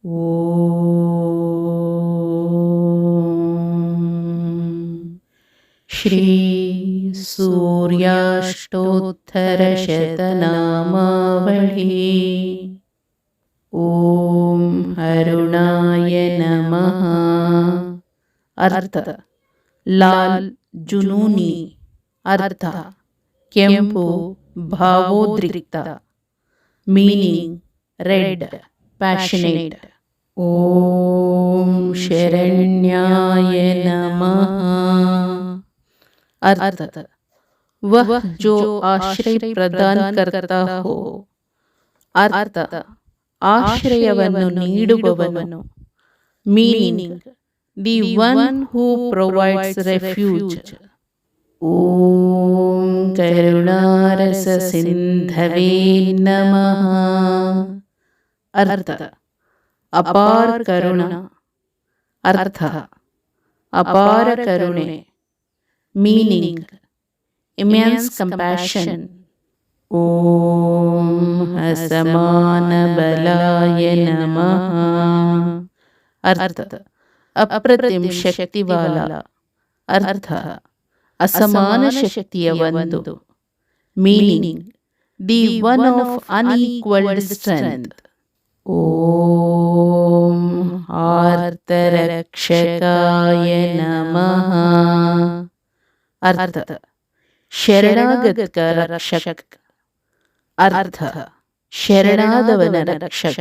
ಓಂ ಶ್ರೀ ಸೂರ್ಯಾಷ್ಟೋತ್ತರಶತನಾಮಾವಳಿ. ಓಂ ಅರುಣಾಯ ನಮಃ. ಅರ್ಥ ಲಾಲ್ ಜುನೂನಿ, ಅರ್ಥ ಕೆಂಪು ಭಾವೋದ್ರಿಕ್ತ, ಮೀನಿಂಗ್ ರೆಡ್ ಪ್ಯಾಷನೇಟ್. ಓಂ ಶರಣ್ಯಾಯ ನಮಃ. अर्थ वह जो आश्रय प्रदान करता हो, अर्थ ಆಶ್ರಯವನ್ನು ನೀಡುವವನು. Meaning the one who provides refuge. ಓಂ ಕರುಣಾರಸ ಸಿಂಧವೇ ನಮಃ. ಅರ್ಥ ಅಪಾರ ಕರುಣ, ಅರ್ಥ ಅಪಾರ ಕರುಣೆ. Meaning immense compassion. Om Asamana Balaya Namah. Artha ಅಪ್ರತಿಮ್ ಶಕ್ತಿವಾಲ, ಅರ್ಥ ಅಸಮಾನ ಶಕ್ತಿಯ ಒಂದು. Meaning the one of unequalled strength. ಓಂ ಆರ್ತರಕ್ಷಕಾಯ ನಮಃ. ಅರ್ಥ ಶರಣಾಗತ ರಕ್ಷಕ, ಅರ್ಥ ಶರಣಾದವನ ರಕ್ಷಕ.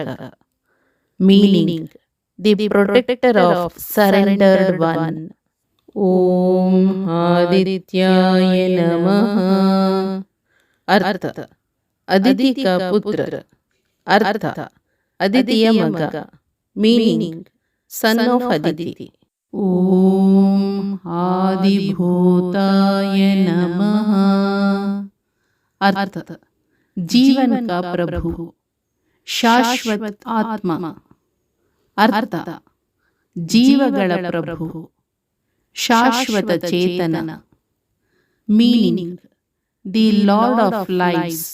Meaning the protector of surrendered one. ಓಂ ಆದಿತ್ಯಾಯ ನಮಃ. ಅರ್ಥ ಅದಿತಿ ಕಾ ಪುತ್ರ, ಅರ್ಥ ಅದಿತಿಯ ಮಗ. Meaning son of Aditi. ಓಂ ಆದಿಭೂತಾಯ ನಮಃ. ಅರ್ಥ ಜೀವನ ಕಾ ಪ್ರಭು, ಶಾಶ್ವತ ಆತ್ಮ, ಅರ್ಥ ಜೀವಗಳ ಪ್ರಭು, ಶಾಶ್ವತ ಚೇತನ. Meaning the lord of lives,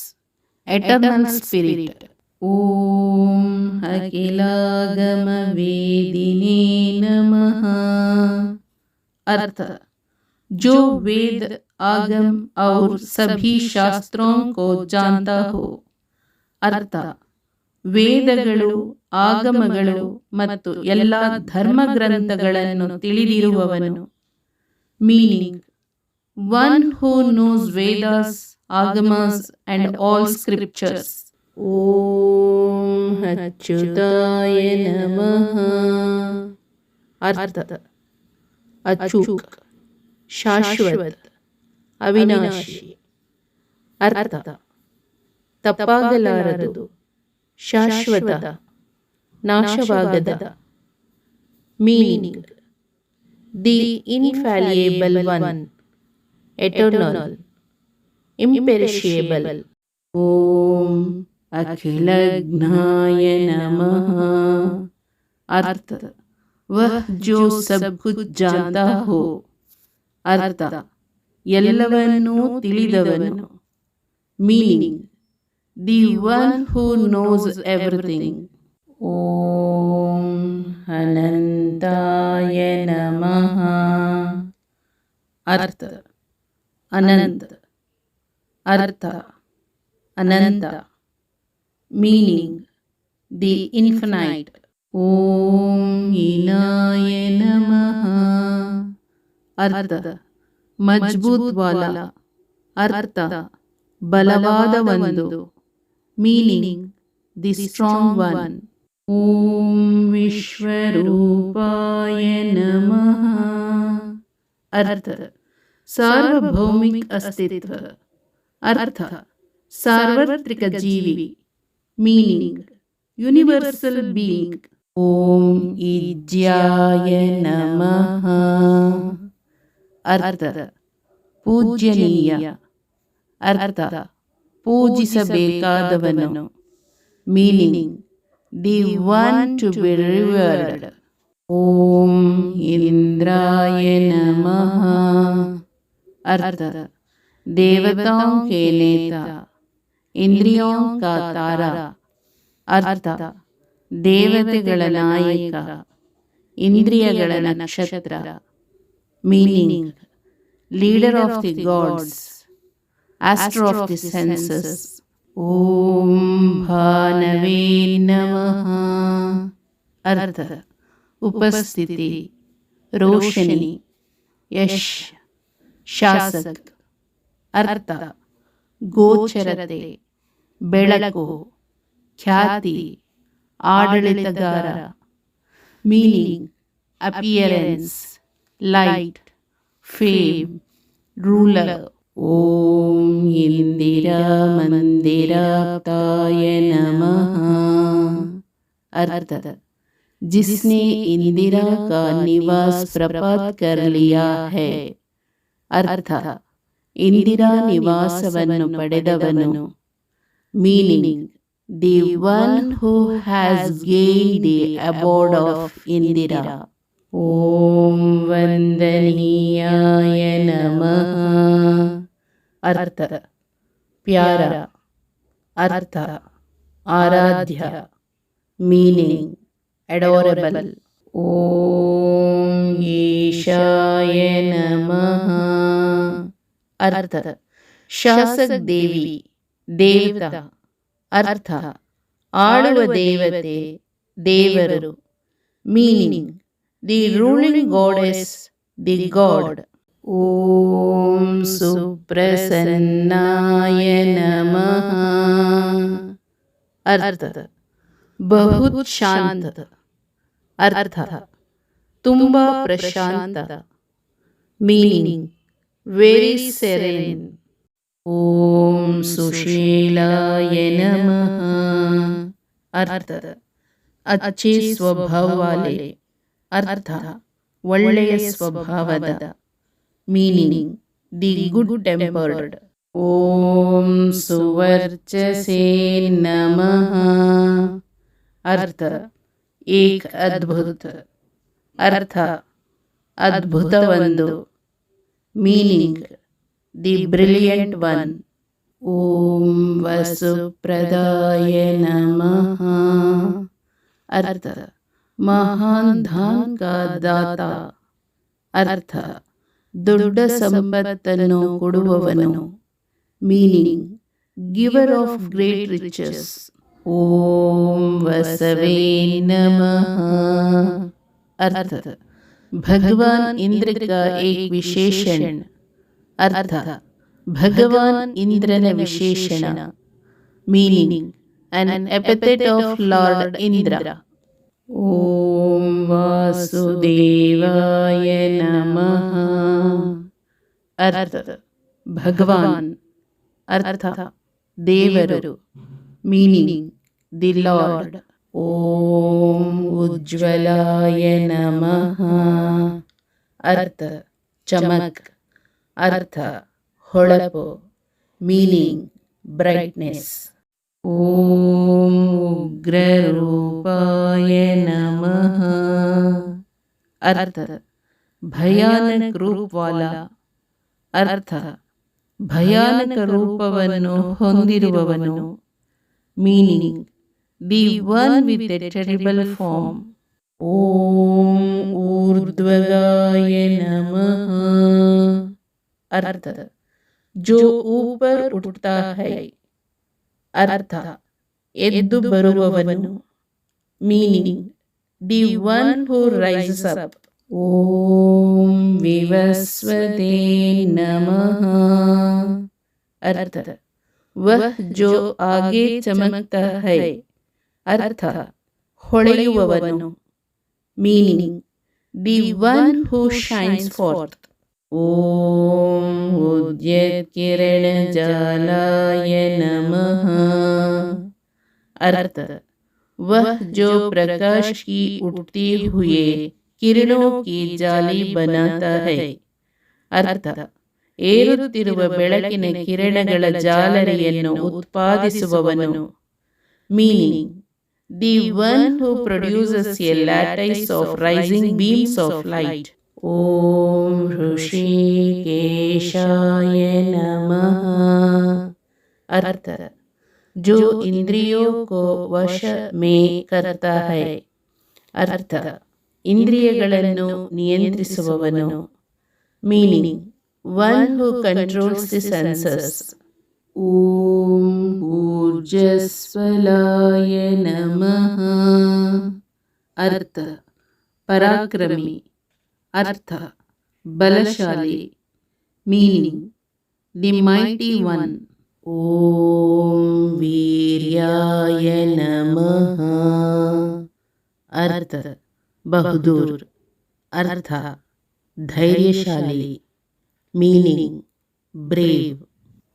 eternal spirit. ಓಂ ಅಖಿಲಾಗಮ ವೇದಿನೇ ನಮಃ. अर्थ जो वेद आगम और सभी शास्त्रों को जानता हो. ಅರ್ಥ ವೇದಗಳು, ಆಗಮಗಳು ಮತ್ತು ಎಲ್ಲ ಧರ್ಮಗ್ರಂಥಗಳನ್ನು ತಿಳಿದಿರುವವನು. Meaning one who knows Vedas, Agamas and all scriptures. ಓಂ ಅಚ್ಯುತಾಯ ನಮಃ. ಅರ್ಥ ಅಚೂಕ್, ಶಾಶ್ವತ, ಅವಿನಾಶಿ. ಅರ್ಥ ತಪ್ಪಾಗಲಾರದು, ಶಾಶ್ವತ, ನಾಶವಾಗದ. Meaning the infallible one, eternal, imperishable. ಓಂ ಅಖಿಲಜ್ಞಾಯ ನಮಃ. ಅರ್ಥ ವಹ ಜೋ ಸಬ್ ಕುಚ್ ಜಾನತಾ ಹೋ, ಅರ್ಥ ಎಲ್ಲವನ್ನೂ ತಿಳಿದವನು. Meaning the one who knows everything. ಓಂ ಅನಂತಾಯ ನಮಃ. ಅರ್ಥ ಅನಂತ, ಅರ್ಥ ಅನಂತ. Meaning the infinite. ಓಂ ಇನಾಯ ನಮಃ. ಅರ್ಥ ಮಜಬೂತ್ ವಾಲ, ಅರ್ಥ ಬಲವಾದ ಒಂದು. Meaning the strong one. ಓಂ ವಿಶ್ವರೂಪಾಯ ನಮಃ. ಅರ್ಥ ಸಾರ್ವಭೌಮಿಕ ಅಸ್ತಿತ್ವ, ಅರ್ಥ ಸಾರ್ವತ್ರಿಕ ಜೀವಿ. Meaning universal being. ಓಂ ಈಜ್ಯಾಯ ನಮಃ. ಅರ್ಥ ಪೂಜ್ಯನೀಯ, ಅರ್ಥ ಪೂಜಿಸಬೇಕಾದವನು. Meaning the one to be revered. ಓಂ ಇಂದ್ರಾಯ ನಮಃ. अर्थ देवताओं के नेता, इंद्रियों का तारा, अर्थ ದೇವತೆಗಳ ನಾಯಕ, ಇಂದ್ರಿಯಗಳ ನಕ್ಷತ್ರ. Meaning: leader of the gods, astro of the senses. ಓಂ ಭಾನವೇ ನಮಃ. ಅರ್ಥ: ಉಪಸ್ಥಿತಿ, ರೋಶನಿ, ಯಶ್, ಶಾಸಕ್. ಅರ್ಥ: ಗೋಚರತೆ, ಬೆಳಕು, ಖ್ಯಾತಿ, ಆಡಳಿತಗಾರ. Meaning: appearance, light, fame, ruler. ಓಂ ಇಂದಿರಾ ಮಂದಿರಾಪ್ತಾಯ ನಮಃ. ಅರ್ಥ: जिसने इंदिरा का निवास प्राप्त कर लिया है. ಅರ್ಥ: ಇಂದಿರಾ ನಿವಾಸವನ್ನು ಪಡೆದವನು. Meaning: the one who has gained the abode of Indira. ಓಂ ವಂದನೀಯಾಯ ನಮಃ. ಅರ್ಥ: ಪ್ಯಾರ. ಅರ್ಥ: ಆರಾಧ್ಯ. Meaning: adorable. ಓಂ ಈಶಾಯ ನಮಃ. ಅರ್ಥ: ಶಾಸಕ ದೇವಿ, ದೇವತಾ. ಅರ್ಥ: ಆಳುವ ದೇವತೆ, ದೇವರು. Meaning: the ruling goddess, the god. ಓಂ ಸುಪ್ರಸನ್ನಾಯ ನಮಃ. ಅರ್ಥ: ಬಹುತ್ ಶಾಂತ. ಅರ್ಥ: ತುಂಬಾ ಪ್ರಶಾಂತ. Meaning: very ಸೆರೆನ್. ಓಂ ಸುಶೀಲಾಯ ನಮಃ. ಅರ್ಥ: ಅಚ್ಚೇ ಸ್ವಭಾವ ವಾಲೆ. ಅರ್ಥ: ಒಳ್ಳೆಯ ಸ್ವಭಾವದ. Meaning: the good tempered. ಓಂ ಸುವರ್ಚಸೇ ನಮಃ. ಅರ್ಥ: ಏಕ್ ಅದ್ಭುತ. ಅರ್ಥ: ಅದ್ಭುತವೊಂದು. Meaning: the brilliant one. ಓಂ ವಸುಪ್ರದಾಯ ನಮಃ. ಅರ್ಥ: ಮಹಾನ್ ಧಾನ್ ಕಾ ದಾತ. ಅರ್ಥ: ದೊಡ್ಡ ಸಂಪತ್ತನ್ನು ಕೊಡುವವನು. Meaning: giver of great riches. ಓಂ ವಸವೇ ನಮಃ. अर्थ भगवान इंद्र का एक विशेषण। अर्थ भगवान इंद्रन विशेषण। Meaning an epithet of Lord Indra. ओम वासुदेवाय नमः। अर्थ भगवान अर्थ देवरु। Meaning the lord. ओम उज्ज्वलाय नमः। अर्थ चमक अर्थ ಹೊಳಪು। Meaning brightness. ओम उग्ररूपाय नमः। अर्थ भयानक रूप वाला। अर्थ ಭಯಾನಕ ರೂಪವನ್ನು ಹೊಂದಿರುವವನು। Meaning the one with a terrible form. ಓಂ ಊರ್ಧ್ವಗಾಯ ನಮಃ। अर्थ जो ऊपर उठता है। अर्थ ಎದ್ದು ಬರುವವನು। Meaning the one who rises up. ओम विवस्वते नमः। अर्थ वह जो आगे चमकता है। अर्थ ಹೊಳೆಯುವವನು। Meaning the one who shines forth. ओम उद्यत किरण जालाय नमः। अर्थ वह जो प्रकाश की उठती हुए किरणों की जाली बनाता है। अर्थ ಏರುತ್ತಿರುವ ಬೆಳಕಿನ ಕಿರಣಗಳ ಜಾಲರಿಯನ್ನು ಉತ್ಪಾದಿಸುವವನು। Meaning the one who produces a lattice of rising beams of light. ಓಂ ಋಷಿಕೇಶಾಯ ನಮಃ। ಅರ್ಥ जो इंद्रियों को वश में करता है. ಅರ್ಥ, ಇಂದ್ರಿಯಗಳನ್ನು ನಿಯಂತ್ರಿಸುವವನು. Meaning, one who controls the senses. ಓಂ ಊರ್ಜಸ್ವಲಾಯ ನಮಃ. ಅರ್ಥ, ಪರಾಕ್ರಮಿ. ಅರ್ಥ, ಬಲಶಾಲಿ. Meaning, the mighty one. ಓಂ ವೀರ್ಯಾಯ ನಮಃ. ಅರ್ಥ, ಬಹದ್ದೂರ್. ಅರ್ಥ, ಧೈರ್ಯಶಾಲಿ. Meaning, brave.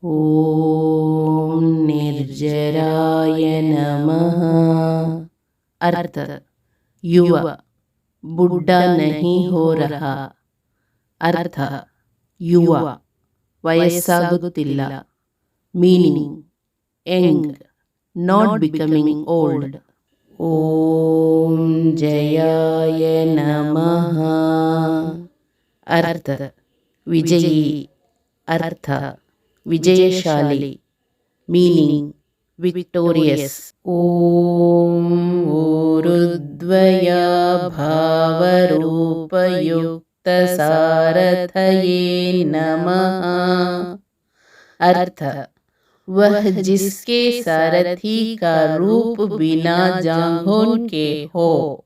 ಓಂ ನಿರ್ಜರಾಯ ನಮಃ. ಅರ್ಥ, ಯುವ, ಬುಡ್ಢಾ ನಹಿ ಹೋ ರಹಾ. ಅರ್ಥ, ಯುವ, ವಯಸ್ಸಾಗುತ್ತಿಲ್ಲ. Meaning, young, not becoming old. ಓಂ ಜಯಾಯ ನಮಃ. ಅರ್ಥ, ವಿಜಯಿ. ಅರ್ಥ, ವಿಜಯಶಾಲಿ. Meaning, victorious. ಓಂ ಊರುದ್ವಯ ಭಾವರೂಪಯುಕ್ತ ಸಾರಥಯೇ ನಮಃ. अर्थ, वह जिसके सारथी का रूप बिना जांघों के हो.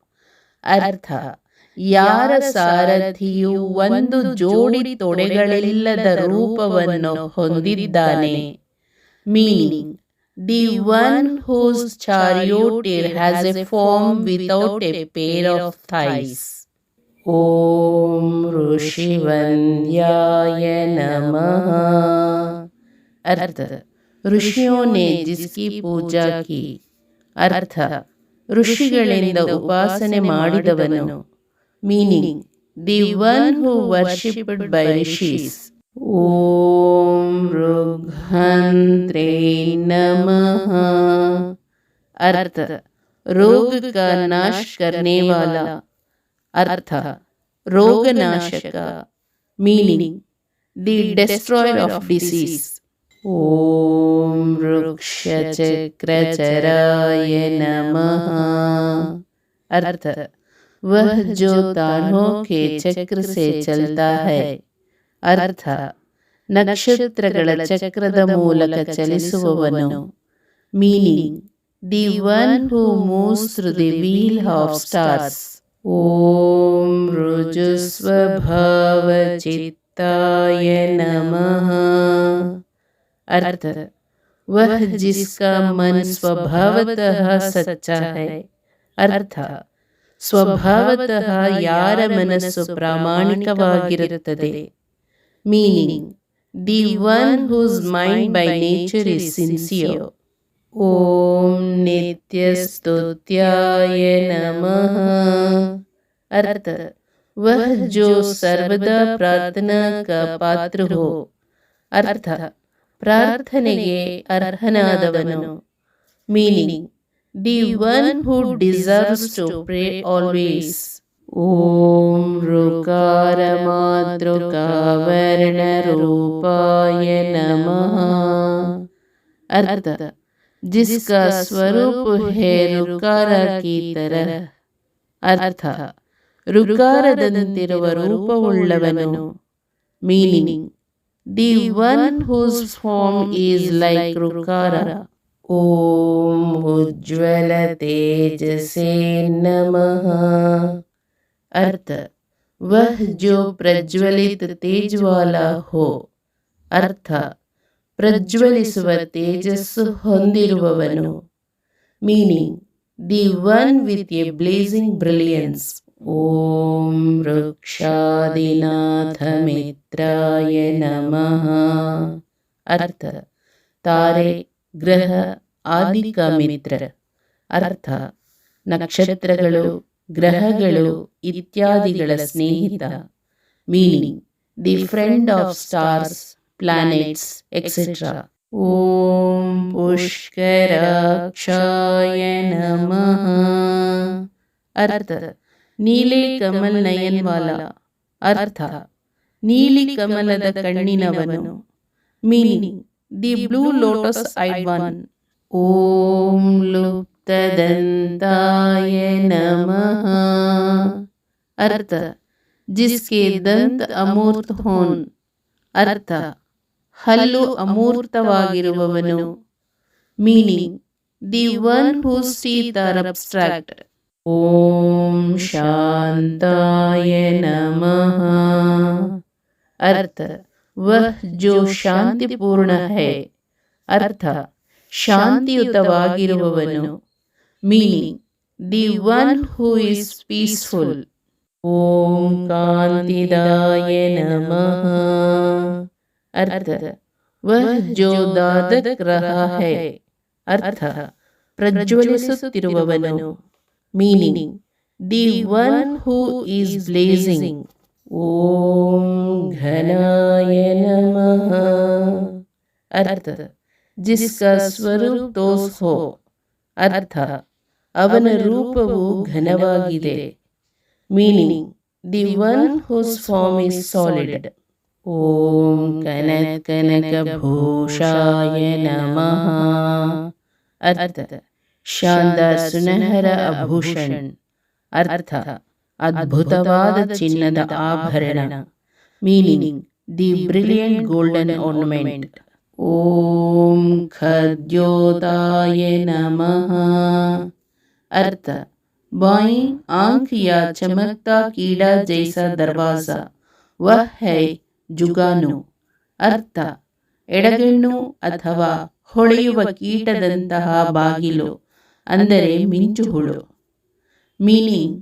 ಅರ್ಥ, ಯಾರ ಸಾರಥಿಯು ಒಂದು ಜೋಡಿ ತೊಡೆಗಳಿಲ್ಲದ ರೂಪವನ್ನು ಹೊಂದಿದ್ದಾನೆ. Meaning, the one whose charioteer has a form without a pair of thighs. ಓಂ ಋಷಿವನ್ಯಾಯ ನಮಃ. अर्थ, ऋषियों ने जिसकी पूजा की. अर्थ, ಋಷಿಗಳಿಂದ ಉಪಾಸನೆ ಮಾಡಿದವನು. Meaning, the one who worshipped by rishis. ಓಂ ಋಗ್ಹಂತ್ರೇ ನಮಃ. अर्थ, रोग का नाश करने वाला. अर्थ, रोगनाशक. Meaning, the destroyer of disease. ಓಂ ವೃಕ್ಷಚಕ್ರಚರಾಯ ನಮಃ. अर्थ, वह जो तारों के चक्र से चलता है. अर्थ, ನಕ್ಷತ್ರಗಳ ಚಕ್ರದ ಮೂಲಕ ಚಲಿಸುವವನು. Meaning, the one who moves through the wheel of stars. ಓಂ ರುಜುಸ್ವಭಾವ चित्ताय नमः. अर्थ, वह जिसका मन स्वभावतः सच्चा है. अर्थ, ಸ್ವಭಾವತಃ ಯಾರ ಮನಸ್ಸು ಪ್ರಾಮಾಣಿಕವಾಗಿರುತ್ತದೆ. Meaning, the one whose mind by nature is sincere. ಓಂ ನಿತ್ಯಸ್ತುತ್ಯಾಯ ನಮಃ. अर्थ, वह जो सर्वदा प्रार्थना का पात्र हो. अर्थ, ಪ್ರಾರ್ಥನೆಗೆ ಅರ್ಹನಾದವನು. Meaning, the one who deserves to pray always. ಓಂ ಋಕಾರ ಮಾತೃಕಾವರ್ಣ ರೂಪಾಯ ನಮಃ. अर्थ, जिसका स्वरूप है ऋकार की तरह. अर्थ, ಋಕಾರದಂತಿರುವ ರೂಪವುಳ್ಳವನು. Meaning, the one whose form is like ಋಕಾರ. ಓಂ ಉಜ್ವಲ ತೇಜಸೇ ನಮಃ. अर्थ, वह जो प्रज्वलित तेज वाला हो. अर्थ, ಪ್ರಜ್ವಲಿಸುವ ತೇಜಸ್ಸು ಹೊಂದಿರುವವನು. Meaning, the one with a blazing brilliance. ಓಂ ವೃಕ್ಷಾದಿನಾಥ ಮಿತ್ರಾಯ ನಮಃ. अर्थ, ತಾರೆ, ಗ್ರಹ ಆದಿಕ ಮಿತ್ರ. ಅರ್ಥ, ನಕ್ಷತ್ರಗಳು, ಗ್ರಹಗಳು ಇತ್ಯಾದಿಗಳ ಸ್ನೇಹಿತ. Meaning, the friend of stars, planets, etc. ಓಂ ಪುಷ್ಕರಾಕ್ಷಾಯ ನಮಃ. अर्थ, ನೀಲೆ ಕಮಲ್ ನಯನ್ ವಾಲ. ಅರ್ಥ, ನೀಲಿ ಕಮಲದ ಕಣ್ಣಿನವನು. Meaning, the blue lotus eyed one. ओम लुप्तदंताय नमः। अर्थ जिसके दंत अमूर्त हों, अर्थ ಹಲ್ಲು ಅಮೂರ್ತವಾಗಿರುವವನು. Meaning the one whose teeth are abstract. ಓಂ ಶಾಂತಾಯ ನಮಃ. अर्थ वह जो शांतिपूर्ण है, अर्थ ಶಾಂತಿಯುತವಾಗಿರುವವನು. Meaning the one who is peaceful. ಓಂ ಕಾಂತಿದಾಯ ನಮಃ. अर्थ वह जो दादक रहा है, अर्थ ಪ್ರಜ್ವಲಿಸುತ್ತಿರುವವನು. Meaning the one who is blazing. ಓಂ ಘನಾಯ ನಮಃ. अर्थ जिसका ಸ್ವರೂಪ ತೋಸ್ ಹೋ, ಅರ್ಥ ಅವನ ರೂಪವು ಘನವಾಗಿದೆ. Meaning the one whose form is solid. ಓಂ ಕನಕಭೂಷಾಯ ನಮಃ. अर्थ शानदार सुनहरा आभूषण, अर्थ ಅದ್ಭುತವಾದ ಚಿನ್ನದ ಆಭರಣ. Meaning the brilliant golden ornament. ಓಂ ಖದ್ಯೋತಾಯ ನಮಃ. अर्थ बाईं आंख या चमकता कीड़ा जैसा दरवाजा, वह है जुगानु. अर्थ ಎಡಗಣ್ಣು ಅಥವಾ ಹೊಳೆಯುವ ಕೀಟದಂತಹ ಬಾಗಿಲು, ಅಂದರೆ ಮಿಂಚುಹುಳು. Meaning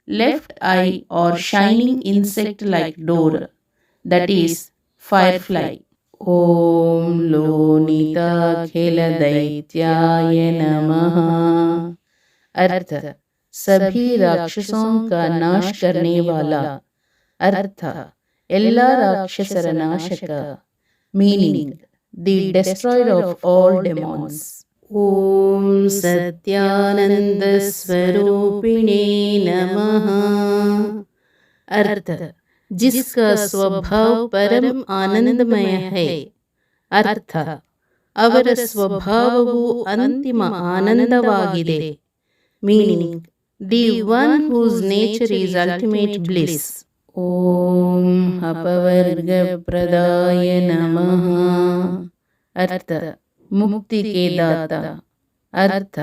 left eye are shining insect like door, that is firefly. ಓಂ ಲೋನಿತಾಖಿಲ दैत्याय नमः. अर्थ सभी राक्षसों का नाश करने वाला, अर्थ ಎಲ್ಲ ರಾಕ್ಷಸರ ನಾಶಕ. Meaning the destroyer of all demons. ಓಂ ಸತ್ಯಾನಂದ ಸ್ವರೂಪಿಣೇ ನಮಃ. अर्थ जिसका स्वभाव परम आनंदमय है, अर्थ ಅವರ ಸ್ವಭಾವವು ಅಂತಿಮ ಆನಂದವಾಗಿದೆ. Meaning the one whose nature is ultimate bliss. ಓಂ ಅಪವರ್ಗ ಪ್ರದಾಯ ನಮಃ. अर्थ मुक्ति के दाता, अर्थ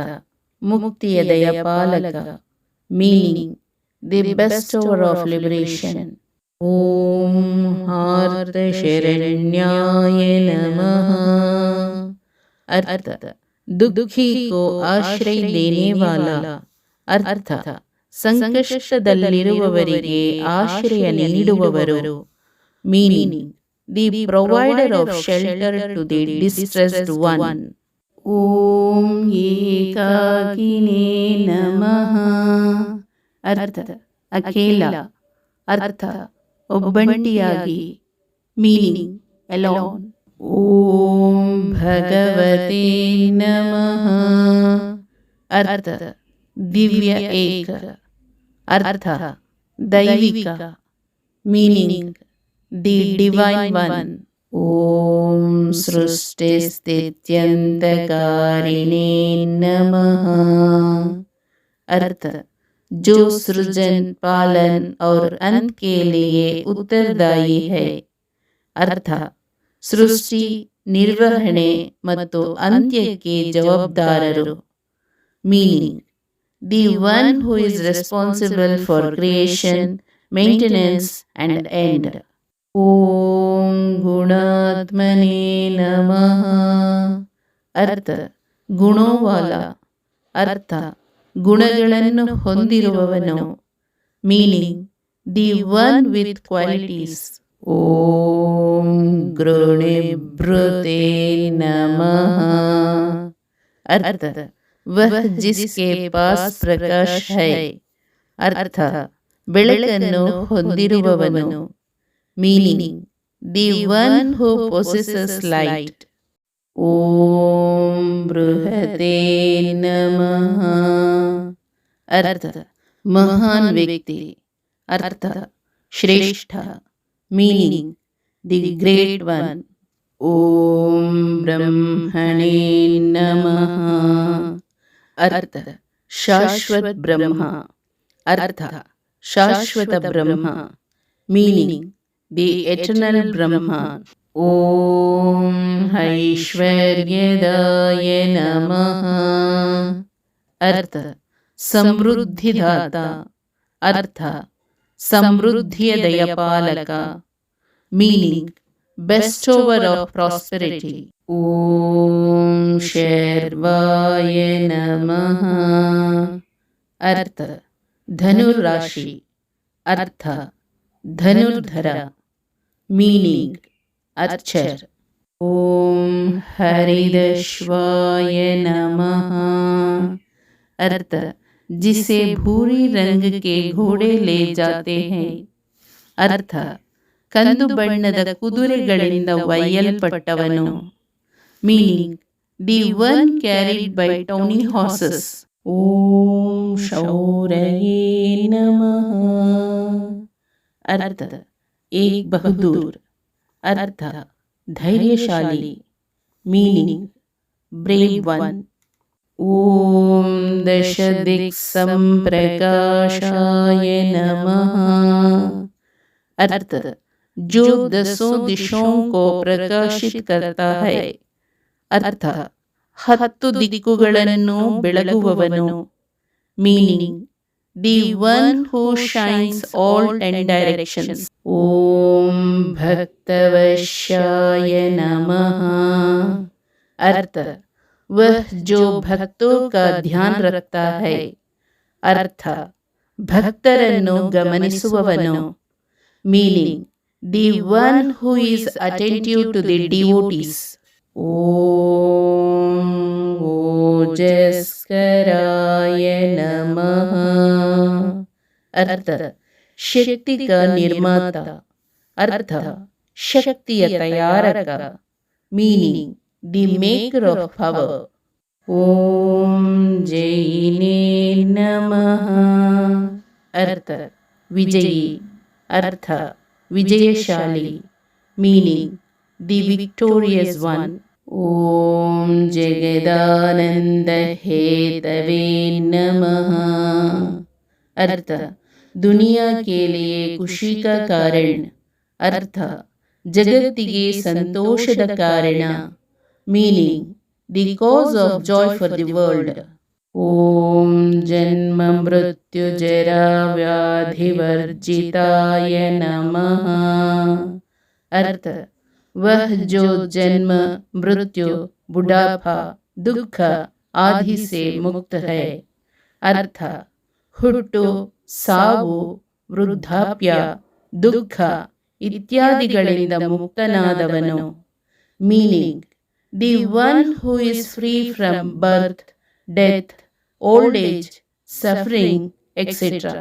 मुक्तिಯ ದಯಪಾಲಕ. Meaning the bestower of liberation. ಓಂ ಹಾರ್ದ ಶರಣ್ಯಾಯ ನಮಃ. अर्थ दुखी को आश्रय देने वाला, अर्थ ಸಂಕಷ್ಟದಲ್ಲಿರುವವರಿಗೆ ಆಶ್ರಯ ನೀಡುವವರು. Meaning the provider of shelter to the distressed one. ಓಂ ಏಕಾಕಿನೇ ನಮಃ. अर्थ ಅಕೇಲ, अर्थ ಒಬ್ಬಂಟಿಯಾಗಿ. Meaning alone. ಓಂ ಭಗವತೆ ನಮಃ. अर्थ ದಿವ್ಯ ಏಕ, अर्थ ದೈವಿಕ. Meaning the divine one. ಓಂ सृष्टिस्थित्यन्तकारिणे नमः. अर्थ जो सृजन, पालन और अंत के लिए उत्तरदायी है, अर्थ ಸೃಷ್ಟಿ, ನಿರ್ವಹಣೆ ಮತ್ತು ಅಂತ್ಯಕ್ಕೆ ಜವಾಬ್ದಾರರು. Meaning the one who is responsible for creation, maintenance and end. ಓಂ ಗುಣಾತ್ಮನೇ ನಮಃ. अर्थ ಗುಣೋವಾಲ, अर्थ ಗುಣಗಳನ್ನು ಹೊಂದಿರುವವನು. Meaning the one with qualities. ಓಂ ಗೃಣಿಭೃತೆ ನಮಃ. अर्थ वह जिसके पास प्रकाश है, अर्थ ಬೆಳಕನ್ನು ಹೊಂದಿರುವವನು. Meaning the one who possesses light. ಓಂ ಬೃಹತೆ ನಮಃ. अर्थ ಮಹಾನ್ ವ್ಯಕ್ತಿ, अर्थ ಶ್ರೇಷ್ಠ. Meaning the great one. ಓಂ ಬ್ರಹ್ಮಣೇ ನಮಃ. ಅರ್ಥ ಶಾಶ್ವತ ಬ್ರಹ್ಮ. ಅರ್ಥ ಶಾಶ್ವತ Brahma. Meaning the eternal Brahma. ಓಂ ಐಶ್ವರ್ಯದಾಯ ನಮಃ. ಅರ್ಥ ಸಮೃದ್ಧಿದಾತ. ಅರ್ಥ ಸಮೃದ್ಧಿಯ ದಯಪಾಲಕ. Meaning bestower of prosperity. ಓಂ ಶರ್ವಾಯ ನಮಃ. ಅರ್ಥ ಧನುರಾಶಿ. ಅರ್ಥ ಧನುರ್ಧರ. Meaning archer. ಓಂ ಹರಿದಶ್ವಾಯ ನಮಃ. अर्थ जिसे भूरी रंग के घोड़े ले जाते हैं. अर्थ ಕಂದು ಬಣ್ಣದ ಕುದುರೆಗಳಿಂದ ಒಯ್ಯಲ್ಪಟ್ಟವನು. Meaning the one carried by tawny horses. ಓಂ ಶೌರ್ಯೇ ನಮಃ. ಅರ್ಥ ಏಕ್ ಬಹದ್ದೂರ್. ಅರ್ಥ ಧೈರ್ಯಶಾಲಿ. Meaning brave one. ಓಂ ದಶ ದಿಕ್ ಸಂಪ್ರಕಾಶಾಯ ನಮಃ. अर्थ जो दसों दिशों को प्रकाशित करता है. अर्थ ಹತ್ತು ದಿಕ್ಕುಗಳನ್ನು ಬೆಳಗುವವನು. Meaning the one who shines all 10 directions. ಓಂ ಭಕ್ತವಶ್ಯಾಯ ನಮಃ. अर्थ वह जो भक्तों का ध्यान रखता है. अर्थ ಭಕ್ತರನ್ನು ಗಮನಿಸುವವನು. Meaning the one who is attentive to the devotees. ಓಂ ಓಜಸ್ಕರಾಯ ನಮಃ. अर्थ शक्ति का निर्माता. अर्थ शक्तिಯ ತಯಾರಕ. Meaning the maker of power. ಓಂ ಜೈನೇ ನಮಃ. अर्थ ವಿಜಯಿ. अर्थ ವಿಜಯಶಾಲಿ. Meaning the victorious one. ಓಂ ಜಗದಾನಂದ ಹೇತವೇ ನಮಃ. अर्थ दुनिया के लिए खुशी का कारण. अर्थ ಜಗತ್ತಿಗೆ ಸಂತೋಷದ ಕಾರಣ. Meaning the cause of joy for the world. ಓಂ ಜನ್ಮ ಮೃತ್ಯು ಜರಾ ವ್ಯಾಧಿ ವರ್ಜಿತಾಯ ನಮಃ. अर्थ वह जो जन्म मृत्यु बुढ़ापा दुख आदि से मुक्त है. अर्थ ಹುಟ್ಟು ಸಾವು ವೃದ್ಧಾಪ್ಯ ದುಃಖ ಇತ್ಯಾದಿಗಳಿಂದ ಮುಕ್ತನಾದವನು. Meaning the one who is free from birth death old age suffering etcetera.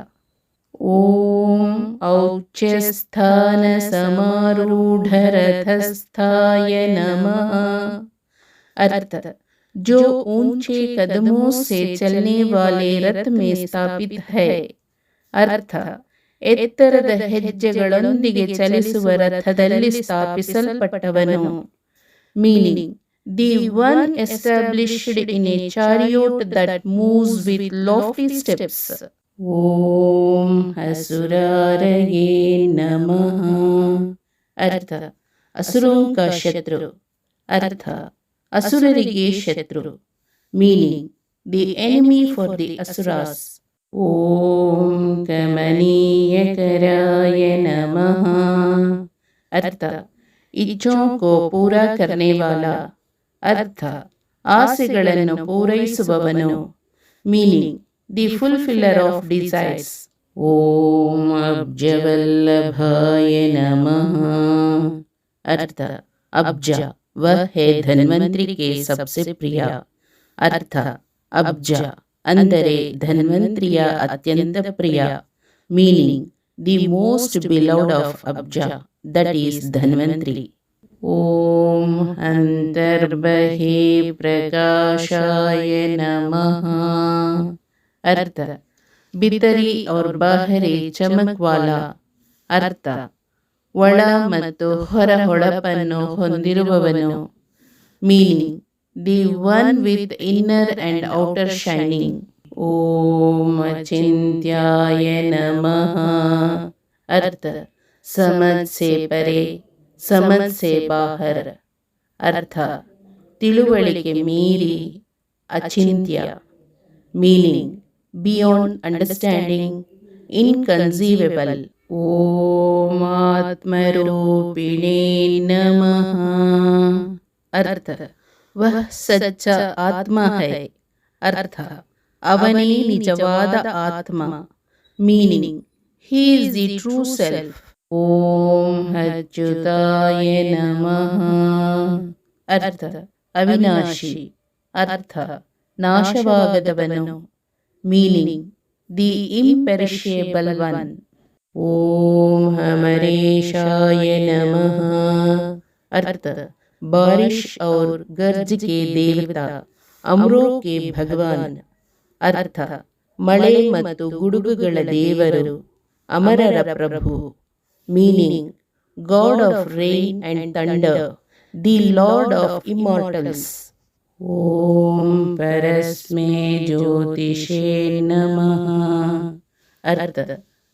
ಓಂ ಔಚ್ಯಸ್ಥಾನ ಸಮಾರೂಢರಥಸ್ಥಾಯ ನಮಃ. अर्थ जो ऊंचे कदमों से चलने वाले रथ में स्थापित है. अर्थ ಎತ್ತರದ ಹೆಜ್ಜೆಗಳೊಂದಿಗೆ ಚಲಿಸುವ ರಥದಲ್ಲಿ ಸ್ಥಾಪಿಸಲ್ಪಟ್ಟವನು. Meaning the one established in a chariot that moves with lofty steps. ಓಂ ಅಸುರಾರಯೇ ನಮಃ. अर्थ असुरों का शत्रु. अर्थ असुरರಿಗೆ ಶತ್ರು. Meaning the enemy for the asuras. ಓಂ ಕಮನೀಯಕರಾಯ ನಮಃ. अर्थ इच्छों को पूरा करने वाला. अर्थ ಆಸೆಗಳನ್ನು ಪೂರೈಸುವವನು. Meaning the fulfiller of desires. ಓಂ ಅಬ್ಜವಲ್ಲಭಾಯ ನಮಃ. अर्थ अब्ज वह है धन्वंतरि के सबसे प्रिय. अर्थ अब्ज ಅಂದರೆ ಧನ್ವಂತರಿಯ ಅತ್ಯಂತ ಪ್ರಿಯ. Meaning the most beloved of ಅಬ್ಜ ದಟ್ ಈಸ್ ಧನ್ವಂತರಿ. ಓಂ ಅಂತರ್ಬಹಿ ಪ್ರಕಾಶಾಯ ನಮಃ. अर्थ भीतरी और बाहरी चमक वाला. अर्थ ಒಳ ಮತ್ತು ಹೊರ ಹೊಳಪನ್ನು ಹೊಂದಿರುವವನು. Meaning the one with inner and outer shining. ಓಂ ಅಚಿಂತ್ಯಾಯ ನಮಃ. ಅರ್ಥ ಸಮಜ್ ಸೆ ಪರೆ, ಸಮಜ್ ಸೆ ಬಾಹರ್. ಅರ್ಥ ತಿಳುವಳಿಕೆ ಮೀರಿ, ಅಚಿಂತ್ಯ. Meaning beyond understanding, inconceivable. ಓಂ ಆತ್ಮರೂಪಿಣೇ ನಮಃ. ಅರ್ಥ ವಹ ಸಚ್ಚ ಆತ್ಮ ಹೈ. ಅರ್ಥ ಅವನೇ ನಿಜವಾದ ಆತ್ಮ. Meaning he is the true self. ಓಂ ಅಚ್ಯುತಾಯ ನಮಃ. ಅರ್ಥ ಅವಿನಾಶಿ. ಅರ್ಥ ನಾಶವಾಗದವನು. Meaning the imperishable one. ಓಂ ಅಮರೇಶಾಯ ನಮಃ. ಅರ್ಥ बारिश और गर्ज के देवता, अमरों के भगवान. ಅರ್ಥ ಮಳೆ ಮತ್ತು ಗುಡುಗುಗಳ ದೇವರು, ಅಮರರ ಪ್ರಭು. Meaning god of rain and thunder, the lord of immortals. ಓಂ ಪರಸ್ಮೈ ಜ್ಯೋತಿಷೇ ನಮಃ. ಅರ್ಥ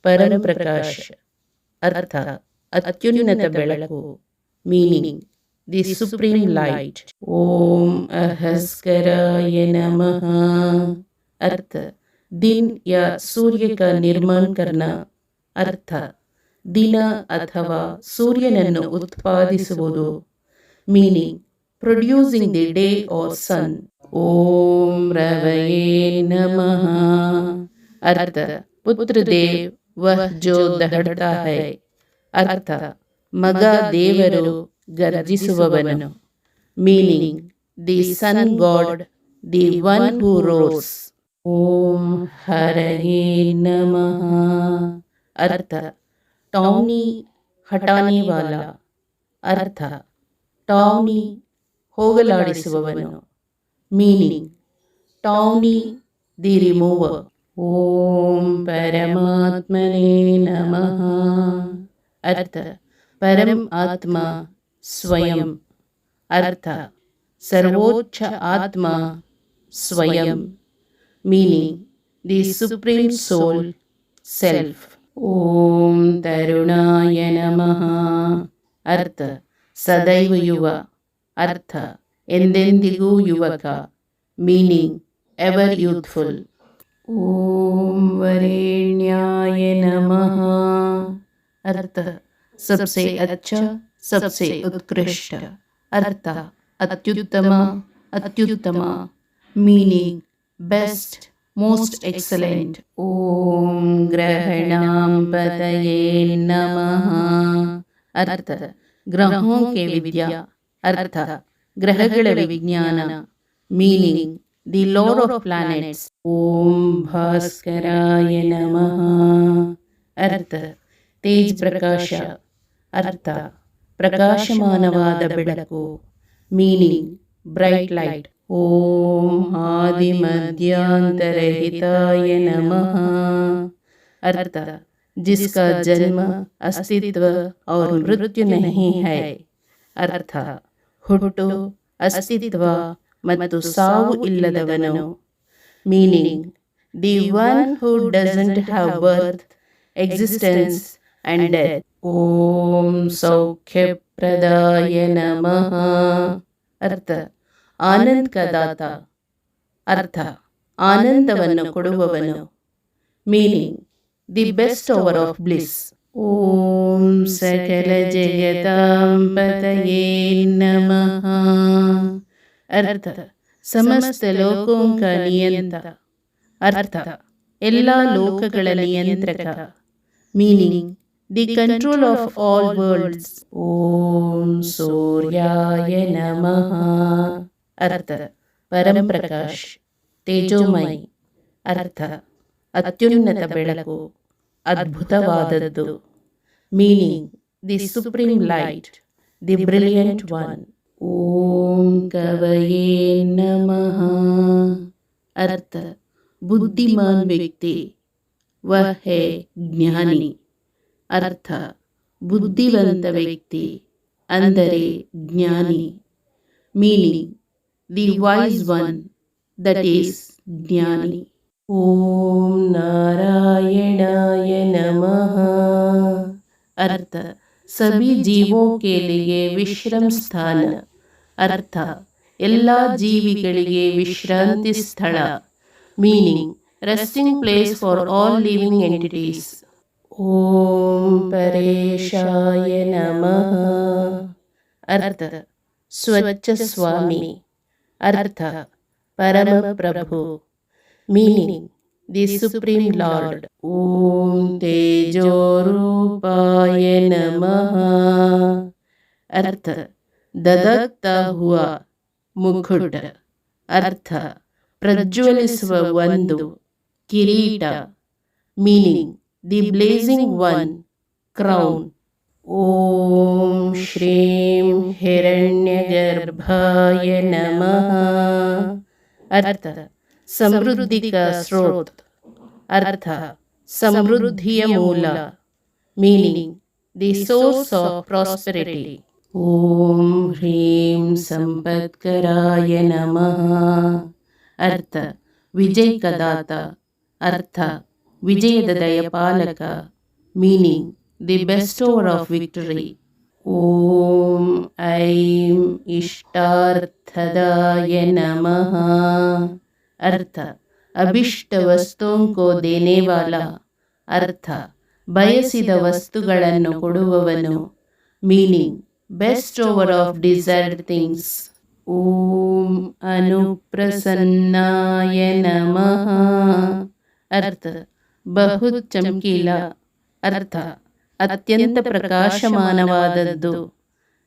ಪರಂಪ್ರಕಾಶ. ಅರ್ಥ ಅತ್ಯುನ್ನತ ಬೆಳಕು. Meaning the supreme light. ಓಂ ಅಹಸ್ಕರಾಯ ನಮಃ. अर्थ दिन या सूर्य का निर्माण करना. अर्थ ದಿನ ಅಥವಾ ಸೂರ್ಯನನ್ನು ಉತ್ಪಾದಿಸುವುದು. Meaning producing the day or sun. ಓಂ ರವಯೇ ನಮಃ. ಅರ್ಥ ಪುತ್ರದೇವ್ ವಹ ಜೋ ದಹಡ್ತಾ ಹೈ. ಅರ್ಥ ಮಗ ದೇವರು, ಗರ್ಜಿಸುವವನು. Meaning the sun god, the one who roars. ಓಂ ಹರಯೇ ನಮಃ. ಅರ್ಥ ಟೌನಿ ಹಟಾನೆ ವಾಲ. ಅರ್ಥ ಟೌನಿ ಹೋಗಲಾಡಿಸುವವನು. Meaning tawny the remover. ಓಂ ಪರಮಾತ್ಮನೇ ನಮಃ. ಅರ್ಥ ಪರಂ ಆತ್ಮ ಸ್ವಯಂ. ಅರ್ಥ ಸರ್ವೋಚ್ಚ ಆತ್ಮ ಸ್ವಯಂ. Meaning the supreme soul, self. ಓಂ ತರುಣಾಯ ನಮಃ. ಅರ್ಥ ಸದೈವ ಯುವ. ಅರ್ಥ ಎಂದೆಂದಿಗೂ ಯುವಕ. Meaning ever youthful. ಓಂ ವರೇಣ್ಯಾಯ ನಮಃ. ಅರ್ಥ ಸಬ್ಸೆ ಅಚ್ಚ, ಸಬ್ಸೆ ಉತ್ಕೃಷ್ಟ. ಅರ್ಥ ಅತ್ಯುತ್ತಮ, ಅತ್ಯುತ್ತಮ. Meaning best, most excellent. ಓಂ ಗ್ರಹಣಾಂ ಪತಯೇ ನಮಃ. ಅರ್ಥ ಗ್ರಹೋं के ವಿದ್ಯಾ. ಅರ್ಥ ಗ್ರಹಗಳ ವಿಜ್ಞಾನ. Meaning the lord of planets. ಓಂ ಭಾಸ್ಕರಾಯ ನಮಃ. ಅರ್ಥ ತೇಜ್ ಪ್ರಕಾಶ. ಅರ್ಥ ಪ್ರಕಾಶಮಾನವಾದ ಬೆಳಕು. Meaning bright light. ಓಂ ಆದಿ ಮಧ್ಯಾಂತರಹಿತಾಯ ನಮಃ. ಅರ್ಥ जिसका जन्म, अस्तित्व और मृत्यु नहीं है. ಅರ್ಥ ಹುಟ್ಟು, ಅಸ್ತಿತ್ವ ಮತ್ತು ಸಾವು ಇಲ್ಲದವನು. Meaning the one who doesn't have birth, existence and death. ಓಂ ಸೌಖ್ಯಪ್ರದಾಯ ನಮಃ. ಅರ್ಥ ಆನಂದ್ ಕಾ ದಾತ. ಅರ್ಥ ಆನಂದವನ್ನು ಕೊಡುವವನು. Meaning the bestower of bliss. ಓಂ ಸಕಲ ಜಗತಾಂ ಪತಯೇ ನಮಃ. ಅರ್ಥ ಸಮಸ್ತ ಲೋಕೋಂ ಕಾ ನಿಯಂತ. ಅರ್ಥ ಎಲ್ಲ ಲೋಕಗಳ ನಿಯಂತ್ರಕ. Meaning the control of all worlds. ಓಂ ಸೂರ್ಯಾಯ ನಮಃ. ಅರ್ಥ ಪರಂಪ್ರಕಾಶ್, ತೇಜೋಮಯಿ. ಅರ್ಥ ಅತ್ಯುನ್ನತ ಬೆಳಕು, ಅದ್ಭುತವಾದದ್ದು. Meaning the supreme light, the brilliant one. ಓಂ ಕವಯೇ ನಮಃ. ಅರ್ಥ ಬುದ್ಧಿಮಾನ್ ವ್ಯಕ್ತಿ, ವಹ ಹೇ ಜ್ಞಾನಿ. ಅರ್ಥ ಬುದ್ಧಿವಂತ ವ್ಯಕ್ತಿ ಅಂದರೆ ಜ್ಞಾನಿ. Meaning the wise one, that is ಜ್ಞಾನಿ. ಓಂ नारायणाय नमः. अर्थ सभी जीवों के लिए विश्राम स्थान. अर्थ ಎಲ್ಲ ಜೀವಿಗಳಿಗೆ ವಿಶ್ರಾಂತಿ ಸ್ಥಳ. Meaning resting place for all living entities. ಓಂ ಪರೇಶಾಯ ನಮಃ. ಅರ್ಥ ಸ್ವಚ್ಛ ಸ್ವಾಮಿ. ಅರ್ಥ ಪರಮ ಪ್ರಭು. Meaning the supreme lord. ಓಂ ತೇಜೋರೂಪಾಯ ನಮಃ. अर्थ ದದಕ್ತ ಹುವ ಮುಕುಟ. ಅರ್ಥ ಪ್ರಜ್ವಲಿಸುವ ಒಂದು ಕಿರೀಟ. Meaning the blazing one, crown. ಓಂ ಶ್ರೀಂ ಹಿರಣ್ಯಗರ್ಭಾಯ ನಮಃ. ಅರ್ಥ ಸಮೃದ್ಧಿ ಕಾ ಸ್ರೋತ್. ಅರ್ಥ ಸಮೃದ್ಧಿಯ ಮೂಲ. Meaning the source of prosperity. ಓಂ ಹ್ರೀಂ ಸಂಪತ್ಕರಾಯ ನಮಃ. ಅರ್ಥ ವಿಜಯ ಕದಾತ. ಅರ್ಥ ವಿಜಯದ ದಯಪಾಲಕ. Meaning the bestower of victory. ಓಂ ಐಂ ಇಷ್ಟಾರ್ಥದಾಯ ನಮಃ. अर्थ अभिष्ट वस्तुओं को देने वाला. अर्थ ಬಯಸಿದ ವಸ್ತುಗಳನ್ನು ಕೊಡುವವನು. Meaning bestower of desired things. ಓಂ ಅನುಪ್ರಸನ್ನಾಯ ನಮಃ. अर्थ ಬಹುತ್ ಚಮಕೀಲಾ. ಅರ್ಥ ಅತ್ಯಂತ ಪ್ರಕಾಶಮಾನವಾದದ್ದು.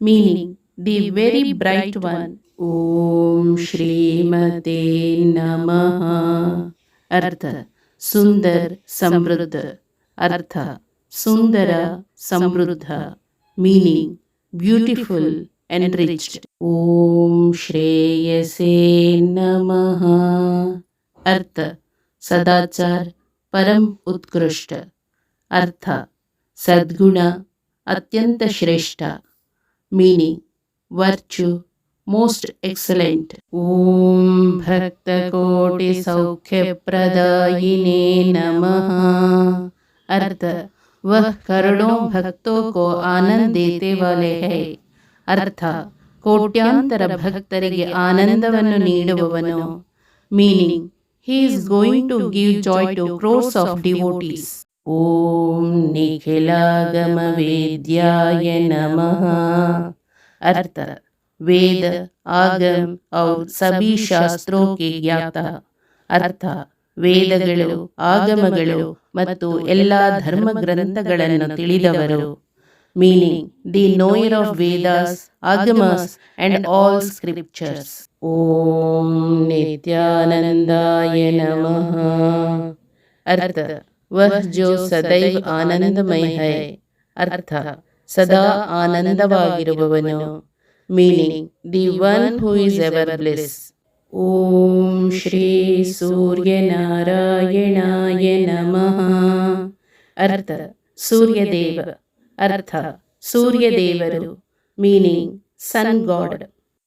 Meaning the very bright one. ಓಂ ಶ್ರೀಮತೆ ನಮಃ. ಅರ್ಥ ಸುಂದರ್ ಸಮೃದ್ಧ. ಅರ್ಥ ಸುಂದರ ಸಮೃದ್ಧ. Meaning beautiful enriched. ಓಂ ಶ್ರೇಯಸೇ ನಮಃ. ಅರ್ಥ ಸದಾಚಾರ ಪರಂ ಉತ್ಕೃಷ್ಟ. ಅರ್ಥ ಸದ್ಗುಣ ಅತ್ಯಂತ ಶ್ರೇಷ್ಠ. Meaning virtue most excellent. ओम भक्त कोटि सौख्य प्रदायिने नमः. अर्थ वह करोड़ों भक्तों को आनंद देते वाले है. अर्थ ಕೋಟ್ಯಾಂತರ ಭಕ್ತರಿಗೆ ಆನಂದವನ್ನು ನೀಡುವವನು. Meaning he is going to give joy to crores of devotees. ಓಂ ನಿಖಿಲಾಗಮ ವೇದ್ಯಾಯ ನಮಃ. अर्थ वेद आगम और सभी शास्त्रों के ज्ञाता. अर्थ ವೇದಗಳು ಆಗಮಗಳು ಮತ್ತು ಎಲ್ಲ ಧರ್ಮ ಗ್ರಂಥಗಳನ್ನು ತಿಳಿದವರು. Meaning the knower of Vedas, Agamas and all scriptures. ಓಂ ನಿತ್ಯಾನಂದಾಯ ನಮಃ. अर्थ वह जो सदैव आनंदमय है. अर्थ ಸದಾ ಆನಂದವಾಗಿರುವವನು. Meaning the one who is ever bliss. ಓಂ ಶ್ರೀ ಸೂರ್ಯನಾರಾಯಣಾಯ ನಮಃ. ಅರ್ಥ ಸೂರ್ಯದೇವ. ಅರ್ಥ ಸೂರ್ಯದೇವರು. ಮೀನಿಂಗ್ ಸನ್ ಗಾಡ್.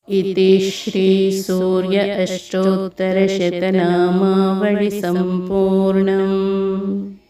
ಇತಿ ಶ್ರೀ ಸೂರ್ಯ ಅಷ್ಟೋತ್ತರ ಶತನಾಮಾವಳಿ ಸಂಪೂರ್ಣಂ.